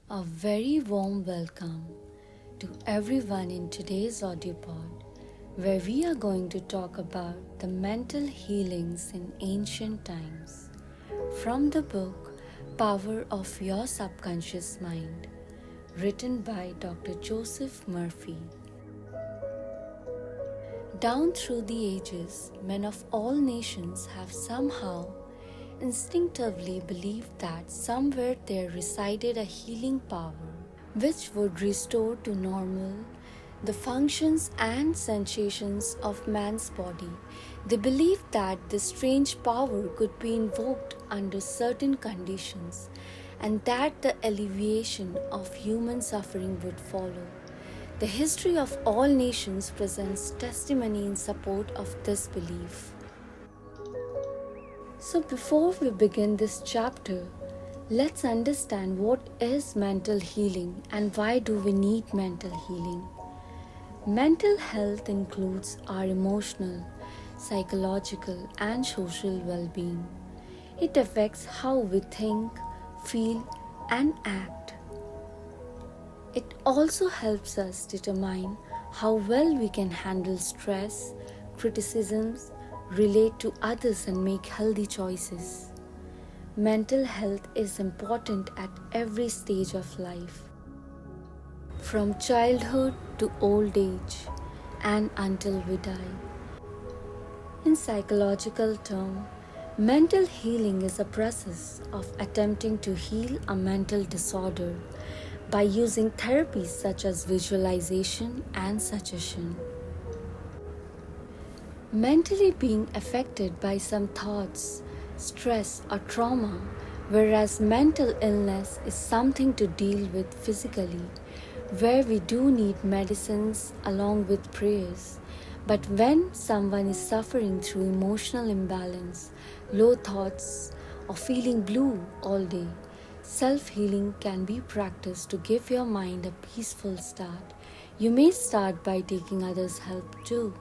A very warm welcome to everyone in today's audiopod, where we are going to talk about the mental healings in ancient times from the book Power of Your Subconscious Mind, written by Dr. Joseph Murphy. Down through the ages, men of all nations have somehow instinctively believed that somewhere there resided a healing power which would restore to normal the functions and sensations of man's body. They believed that this strange power could be invoked under certain conditions and that the alleviation of human suffering would follow. The history of all nations presents testimony in support of this belief. So before we begin this chapter, let's understand what is mental healing and why do we need mental healing. Mental health includes our emotional, psychological and social well-being. It affects how we think, feel and act. It also helps us determine how well we can handle stress, criticisms, relate to others and make healthy choices. Mental health is important at every stage of life, from childhood to old age and until we die. In psychological terms, mental healing is a process of attempting to heal a mental disorder by using therapies such as visualization and suggestion. Mentally being affected by some thoughts, stress or trauma, whereas mental illness is something to deal with physically, where we do need medicines along with prayers. But when someone is suffering through emotional imbalance, low thoughts, or feeling blue all day, self-healing can be practiced to give your mind a peaceful start. You may start by taking others' help too.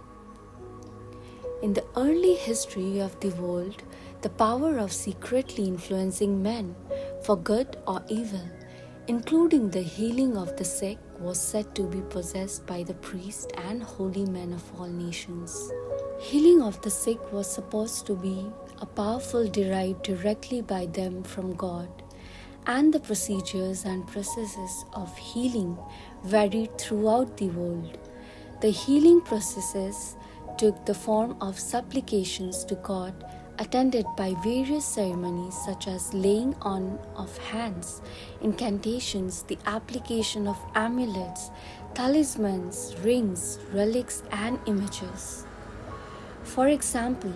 In the early history of the world, the power of secretly influencing men for good or evil, including the healing of the sick, was said to be possessed by the priests and holy men of all nations. Healing of the sick was supposed to be a power derived directly by them from God, and the procedures and processes of healing varied throughout the world. The healing processes took the form of supplications to God, attended by various ceremonies such as laying on of hands, incantations, the application of amulets, talismans, rings, relics, and images. For example,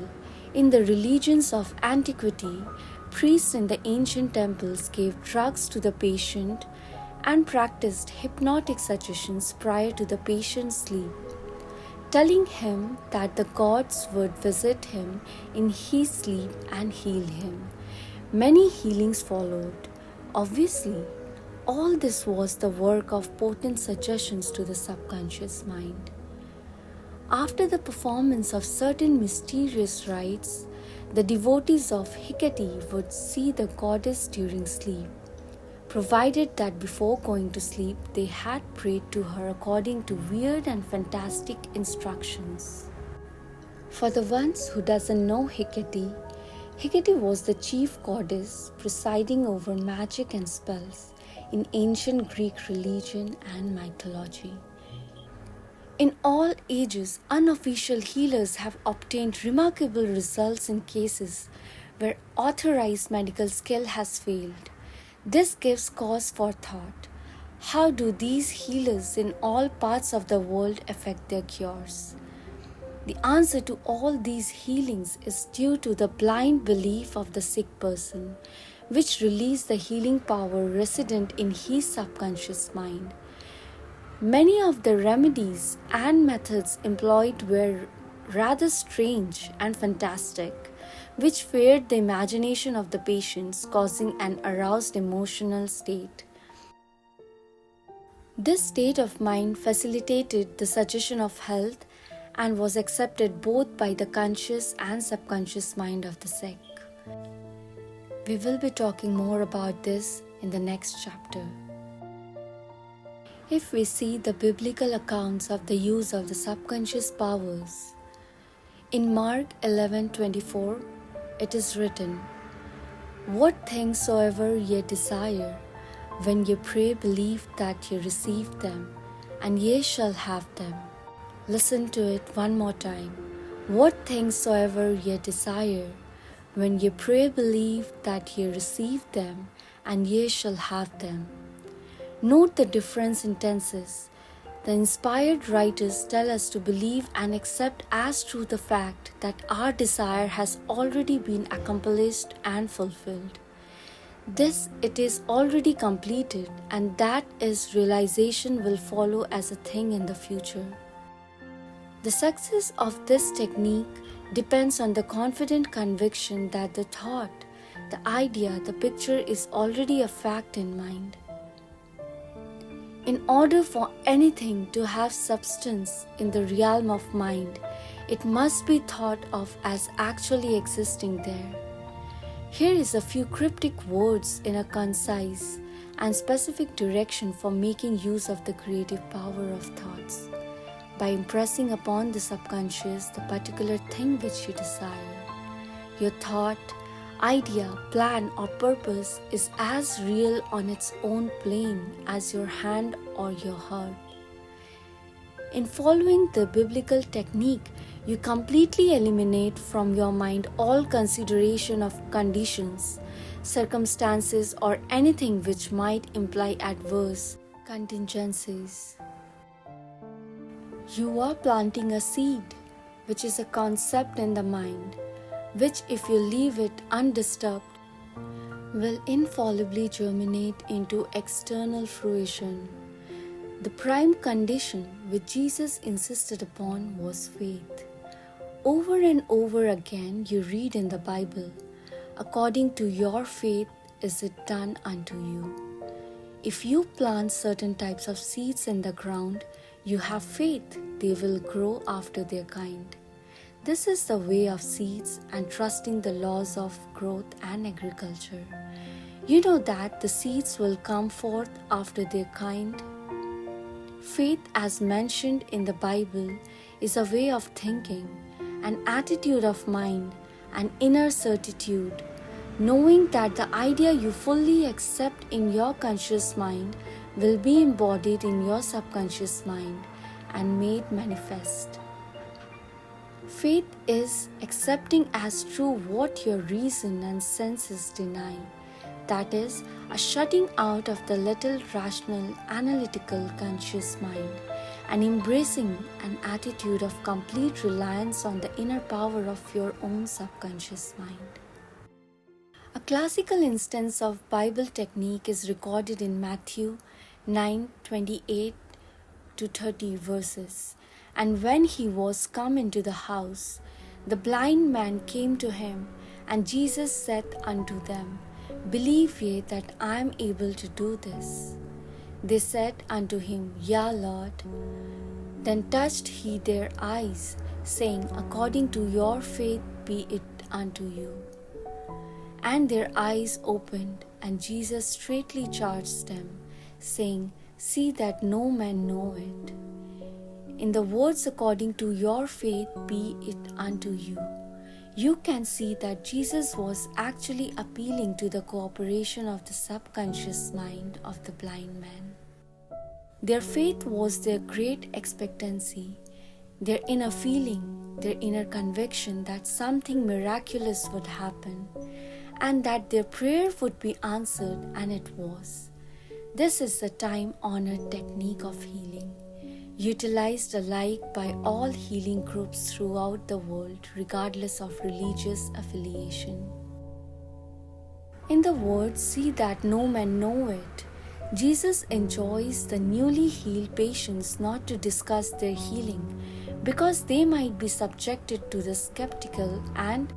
in the religions of antiquity, priests in the ancient temples gave drugs to the patient and practiced hypnotic suggestions prior to the patient's sleep, telling him that the gods would visit him in his sleep and heal him. Many healings followed. Obviously, all this was the work of potent suggestions to the subconscious mind. After the performance of certain mysterious rites, the devotees of Hecate would see the goddess during sleep, provided that before going to sleep they had prayed to her according to weird and fantastic instructions. For the ones who doesn't know Hecate, Hecate was the chief goddess presiding over magic and spells in ancient Greek religion and mythology. In all ages, unofficial healers have obtained remarkable results in cases where authorized medical skill has failed. This gives cause for thought. How do these healers in all parts of the world affect their cures? The answer to all these healings is due to the blind belief of the sick person, which relieves the healing power resident in his subconscious mind. Many of the remedies and methods employed were rather strange and fantastic, which feared the imagination of the patients, causing an aroused emotional state. This state of mind facilitated the suggestion of health and was accepted both by the conscious and subconscious mind of the sick. We will be talking more about this in the next chapter. If we see the biblical accounts of the use of the subconscious powers, in Mark 11:24, it is written, "What things soever ye desire, when ye pray, believe that ye receive them, and ye shall have them." Listen to it one more time. What things soever ye desire, when ye pray, believe that ye receive them, and ye shall have them. Note the difference in tenses. The inspired writers tell us to believe and accept as true the fact that our desire has already been accomplished and fulfilled. This it is already completed, and that is realization will follow as a thing in the future. The success of this technique depends on the confident conviction that the thought, the idea, the picture is already a fact in mind. In order for anything to have substance in the realm of mind, it must be thought of as actually existing there. Here is a few cryptic words in a concise and specific direction for making use of the creative power of thoughts. By impressing upon the subconscious the particular thing which you desire, your thought, idea, plan, or purpose is as real on its own plane as your hand or your heart. In following the biblical technique, you completely eliminate from your mind all consideration of conditions, circumstances, or anything which might imply adverse contingencies. You are planting a seed, which is a concept in the mind, which, if you leave it undisturbed, will infallibly germinate into external fruition. The prime condition which Jesus insisted upon was faith. Over and over again you read in the Bible, "According to your faith is it done unto you." If you plant certain types of seeds in the ground, you have faith they will grow after their kind. This is the way of seeds and trusting the laws of growth and agriculture. You know that the seeds will come forth after their kind. Faith, as mentioned in the Bible, is a way of thinking, an attitude of mind, an inner certitude, knowing that the idea you fully accept in your conscious mind will be embodied in your subconscious mind and made manifest. Faith is accepting as true what your reason and senses deny. That is, a shutting out of the little rational, analytical, conscious mind and embracing an attitude of complete reliance on the inner power of your own subconscious mind. A classical instance of Bible technique is recorded in Matthew 9:28 to 30 verses. "And when he was come into the house, the blind man came to him, and Jesus said unto them, Believe ye that I am able to do this? They said unto him, Yea, Lord. Then touched he their eyes, saying, According to your faith be it unto you. And their eyes opened, and Jesus straitly charged them, saying, See that no man know it. In the words, according to your faith be it unto you, you can see that Jesus was actually appealing to the cooperation of the subconscious mind of the blind man. Their faith was their great expectancy, their inner feeling, their inner conviction that something miraculous would happen, and that their prayer would be answered, and it was. This is the time-honored technique of healing, utilized alike by all healing groups throughout the world, regardless of religious affiliation. In the words, see that no man know it, Jesus enjoins the newly healed patients not to discuss their healing because they might be subjected to the skeptical and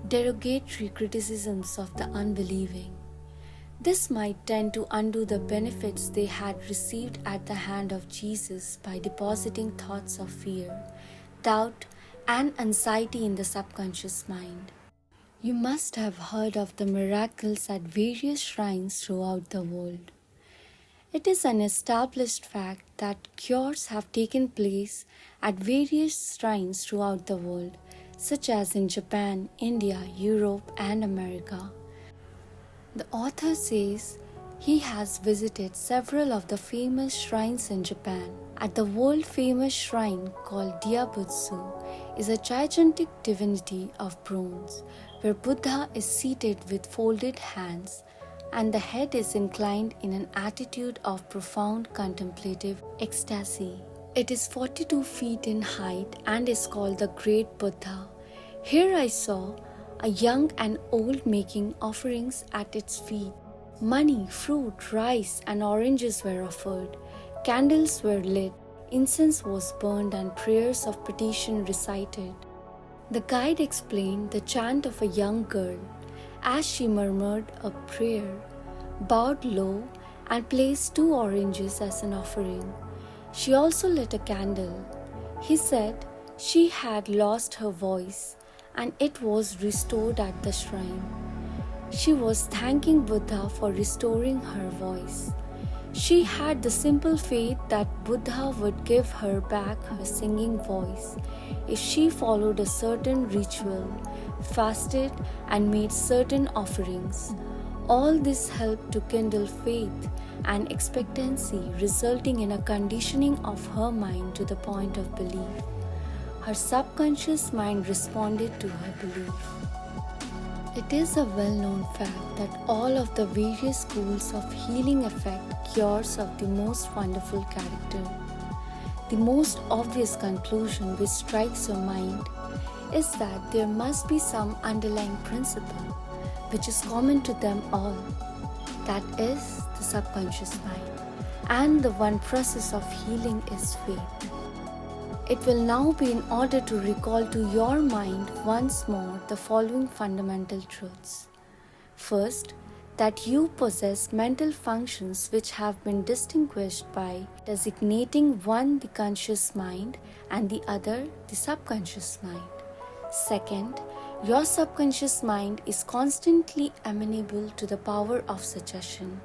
derogatory criticisms of the unbelieving. This might tend to undo the benefits they had received at the hand of Jesus by depositing thoughts of fear, doubt, and anxiety in the subconscious mind. You must have heard of the miracles at various shrines throughout the world. It is an established fact that cures have taken place at various shrines throughout the world, such as in Japan, India, Europe, and America. The author says he has visited several of the famous shrines in Japan. At the world-famous shrine called Diabutsu is a gigantic divinity of bronze, where Buddha is seated with folded hands and the head is inclined in an attitude of profound contemplative ecstasy. It is 42 feet in height and is called the Great Buddha. Here I saw a young and old making offerings at its feet. Money, fruit, rice, and oranges were offered. Candles were lit, incense was burned, and prayers of petition recited. The guide explained the chant of a young girl as she murmured a prayer, bowed low, and placed 2 oranges as an offering. She also lit a candle. He said she had lost her voice and it was restored at the shrine. She was thanking Buddha for restoring her voice. She had the simple faith that Buddha would give her back her singing voice if she followed a certain ritual, fasted, and made certain offerings. All this helped to kindle faith and expectancy, resulting in a conditioning of her mind to the point of belief. Her subconscious mind responded to her belief. It is a well-known fact that all of the various schools of healing effect cures of the most wonderful character. The most obvious conclusion which strikes your mind is that there must be some underlying principle which is common to them all. That is the subconscious mind. And the one process of healing is faith. It will now be in order to recall to your mind once more the following fundamental truths. First, that you possess mental functions which have been distinguished by designating one the conscious mind and the other the subconscious mind. Second, your subconscious mind is constantly amenable to the power of suggestion.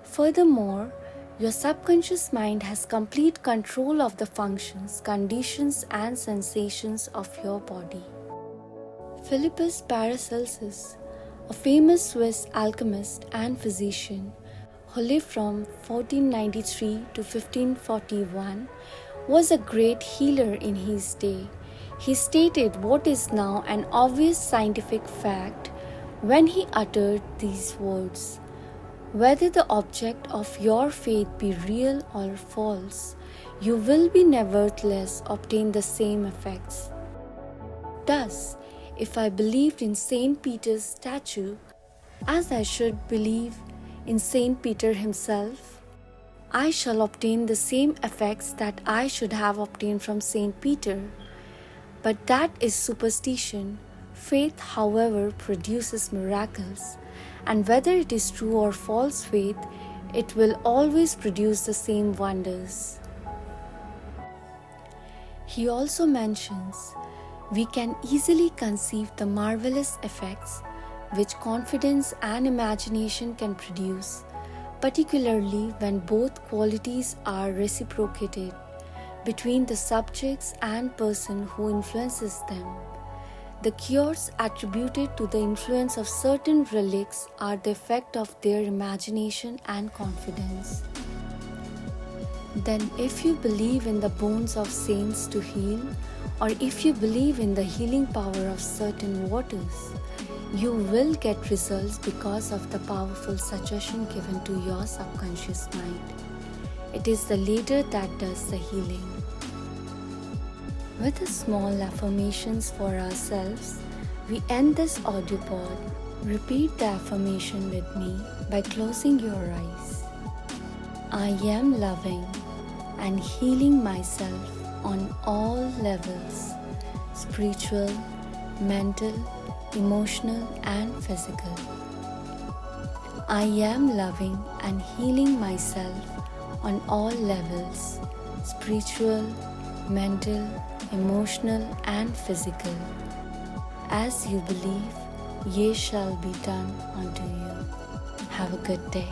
Furthermore, your subconscious mind has complete control of the functions, conditions, and sensations of your body. Philippus Paracelsus, a famous Swiss alchemist and physician who lived from 1493 to 1541, was a great healer in his day. He stated what is now an obvious scientific fact when he uttered these words: whether the object of your faith be real or false, you will be nevertheless obtain the same effects. Thus, if I believed in Saint Peter's statue, as I should believe in Saint Peter himself, I shall obtain the same effects that I should have obtained from Saint Peter. But that is superstition. Faith, however, produces miracles, and whether it is true or false faith, it will always produce the same wonders. He also mentions, we can easily conceive the marvelous effects which confidence and imagination can produce, particularly when both qualities are reciprocated between the subjects and person who influences them. The cures attributed to the influence of certain relics are the effect of their imagination and confidence. Then, if you believe in the bones of saints to heal, or if you believe in the healing power of certain waters, you will get results because of the powerful suggestion given to your subconscious mind. It is the latter that does the healing. With the small affirmations for ourselves, we end this audiopod. Repeat the affirmation with me by closing your eyes. I am loving and healing myself on all levels: spiritual, mental, emotional, and physical. I am loving and healing myself on all levels: spiritual, mental, emotional, and physical. As you believe, ye shall be done unto you. Have a good day.